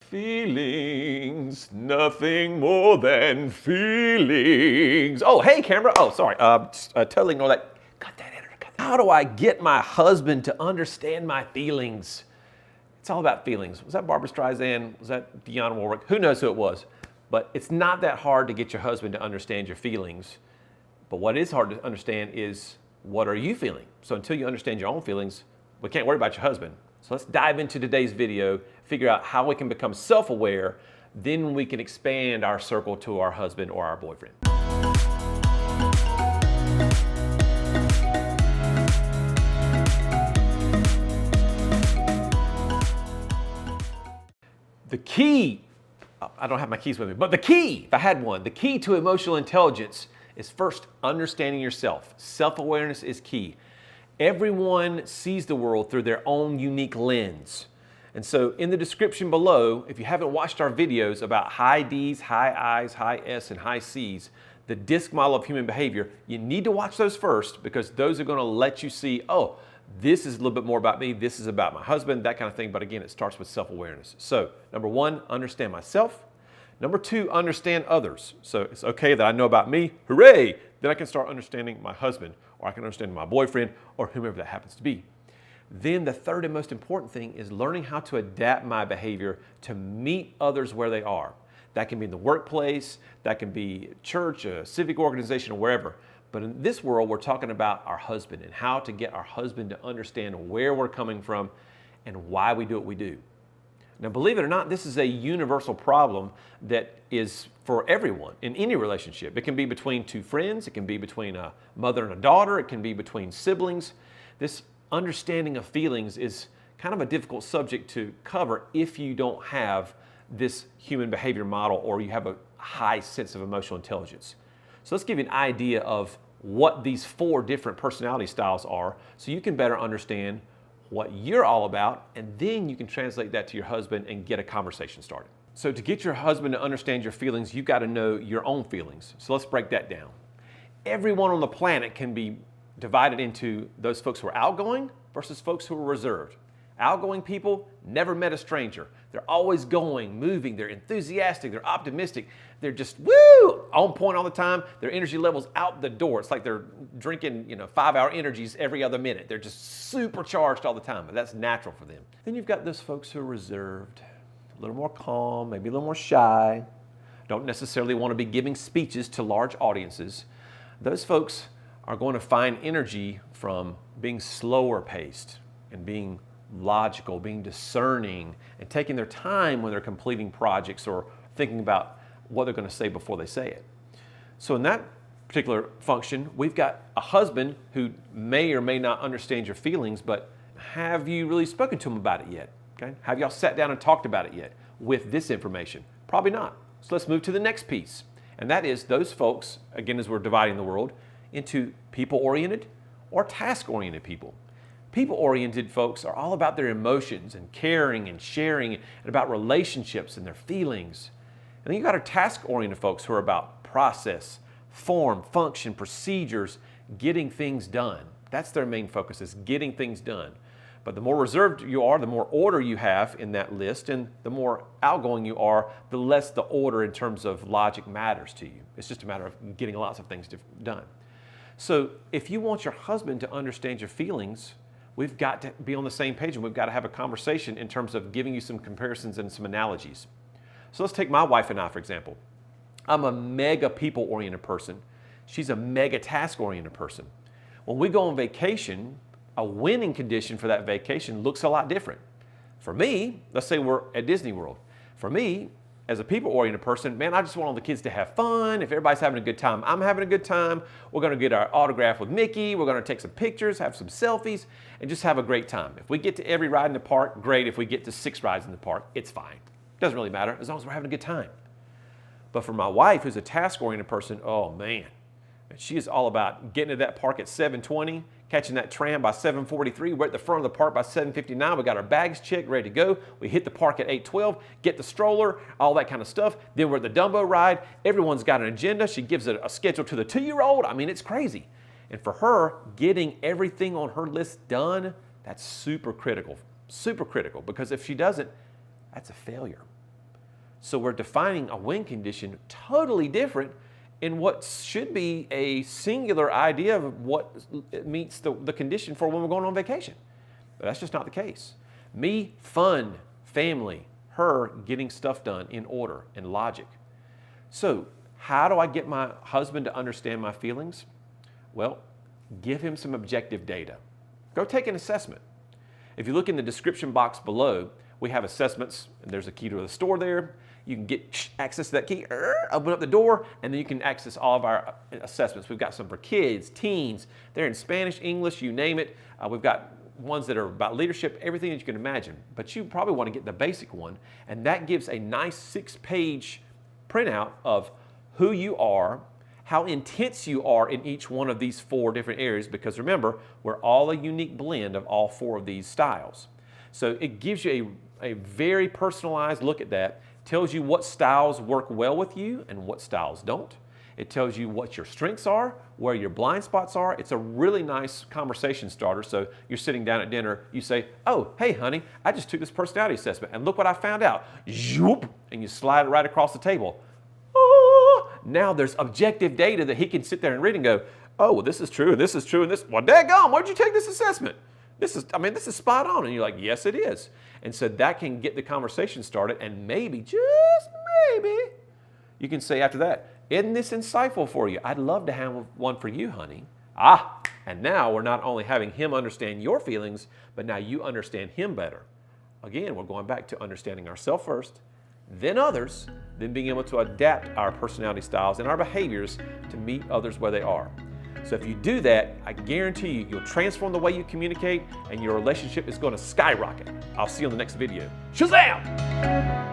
Feelings, nothing more than feelings. Oh, hey, camera. Oh, sorry. Totally ignore that. Cut that editor. How do I get my husband to understand my feelings? It's all about feelings. Was that Barbra Streisand? Was that Dionne Warwick? Who knows who it was? But it's not that hard to get your husband to understand your feelings. But what is hard to understand is, what are you feeling? So until you understand your own feelings, we can't worry about your husband. So let's dive into today's video, figure out how we can become self-aware, then we can expand our circle to our husband or our boyfriend. The key, I don't have my keys with me, but the key, if I had one, the key to emotional intelligence is first understanding yourself. Self-awareness is key. Everyone sees the world through their own unique lens. And so in the description below, if you haven't watched our videos about high D's, high I's, high S, and high C's, the DISC model of human behavior, you need to watch those first because those are going to let you see, oh, this is a little bit more about me, this is about my husband, that kind of thing. But again, it starts with self-awareness. So number one, understand myself. Number two, understand others. So it's okay that I know about me, hooray! Then I can start understanding my husband, or I can understand my boyfriend, or whomever that happens to be. Then the third and most important thing is learning how to adapt my behavior to meet others where they are. That can be in the workplace, that can be church, a civic organization, or wherever. But in this world, we're talking about our husband and how to get our husband to understand where we're coming from and why we do what we do. Now, believe it or not, this is a universal problem that is for everyone in any relationship. It can be between two friends, it can be between a mother and a daughter, it can be between siblings. This understanding of feelings is kind of a difficult subject to cover if you don't have this human behavior model or you have a high sense of emotional intelligence. So let's give you an idea of what these four different personality styles are so you can better understand what you're all about, and then you can translate that to your husband and get a conversation started. So to get your husband to understand your feelings, you've got to know your own feelings. So let's break that down. Everyone on the planet can be divided into those folks who are outgoing versus folks who are reserved. Outgoing people never met a stranger. They're always going, moving, they're enthusiastic, they're optimistic, they're just woo, on point all the time. Their energy level's out the door. It's like they're drinking 5-hour energies every other minute. They're just supercharged all the time, but that's natural for them. Then you've got those folks who are reserved, a little more calm, maybe a little more shy, don't necessarily want to be giving speeches to large audiences. Those folks are going to find energy from being slower paced and being logical, being discerning, and taking their time when they're completing projects or thinking about what they're going to say before they say it. So in that particular function, we've got a husband who may or may not understand your feelings, but have you really spoken to him about it yet? Okay? Have y'all sat down and talked about it yet with this information? Probably not. So let's move to the next piece. And that is those folks, again, as we're dividing the world, into people-oriented or task-oriented people. People-oriented folks are all about their emotions and caring and sharing and about relationships and their feelings. And then you got our task-oriented folks who are about process, form, function, procedures, getting things done. That's their main focus, is getting things done. But the more reserved you are, the more order you have in that list, and the more outgoing you are, the less the order in terms of logic matters to you. It's just a matter of getting lots of things done. So if you want your husband to understand your feelings, we've got to be on the same page and we've got to have a conversation in terms of giving you some comparisons and some analogies. So let's take my wife and I, for example. I'm a mega people-oriented person. She's a mega task-oriented person. When we go on vacation, a winning condition for that vacation looks a lot different. For me, let's say we're at Disney World. For me, as a people-oriented person, man, I just want all the kids to have fun. If everybody's having a good time, I'm having a good time. We're gonna get our autograph with Mickey. We're gonna take some pictures, have some selfies, and just have a great time. If we get to every ride in the park, great. If we get to 6 rides in the park, it's fine. Doesn't really matter as long as we're having a good time. But for my wife, who's a task-oriented person, oh man, she is all about getting to that park at 7:20, catching that tram by 7:43. We're at the front of the park by 7:59. We got our bags checked, ready to go. We hit the park at 8:12, get the stroller, all that kind of stuff. Then we're at the Dumbo ride. Everyone's got an agenda. She gives a schedule to the 2-year-old. I mean, it's crazy. And for her, getting everything on her list done, that's super critical, because if she doesn't, that's a failure. So we're defining a win condition totally different in what should be a singular idea of what meets the condition for when we're going on vacation. But that's just not the case. Me, fun, family. Her, getting stuff done in order and logic. So how do I get my husband to understand my feelings? Well, give him some objective data. Go take an assessment. If you look in the description box below, we have assessments, and there's a key to the store there. You can get access to that key, open up the door, and then you can access all of our assessments. We've got some for kids, teens. They're in Spanish, English, you name it. We've got ones that are about leadership, everything that you can imagine. But you probably want to get the basic one, and that gives a nice 6-page printout of who you are, how intense you are in each one of these 4 different areas, because remember, we're all a unique blend of all 4 of these styles. So it gives you a very personalized look at that, tells you what styles work well with you and what styles don't. It tells you what your strengths are, where your blind spots are. It's a really nice conversation starter. So you're sitting down at dinner, you say, oh, hey, honey, I just took this personality assessment and look what I found out. Zoop, and you slide it right across the table. Oh, now there's objective data that he can sit there and read and go, oh, well, this is true, and this is true, and this, well, daggone, why'd you take this assessment? This is spot on. And you're like, yes, it is. And so that can get the conversation started, and maybe, just maybe, you can say after that, isn't this insightful for you? I'd love to have one for you, honey. And now we're not only having him understand your feelings, but now you understand him better. Again, we're going back to understanding ourselves first, then others, then being able to adapt our personality styles and our behaviors to meet others where they are. So if you do that, I guarantee you, you'll transform the way you communicate and your relationship is going to skyrocket. I'll see you on the next video. Shazam!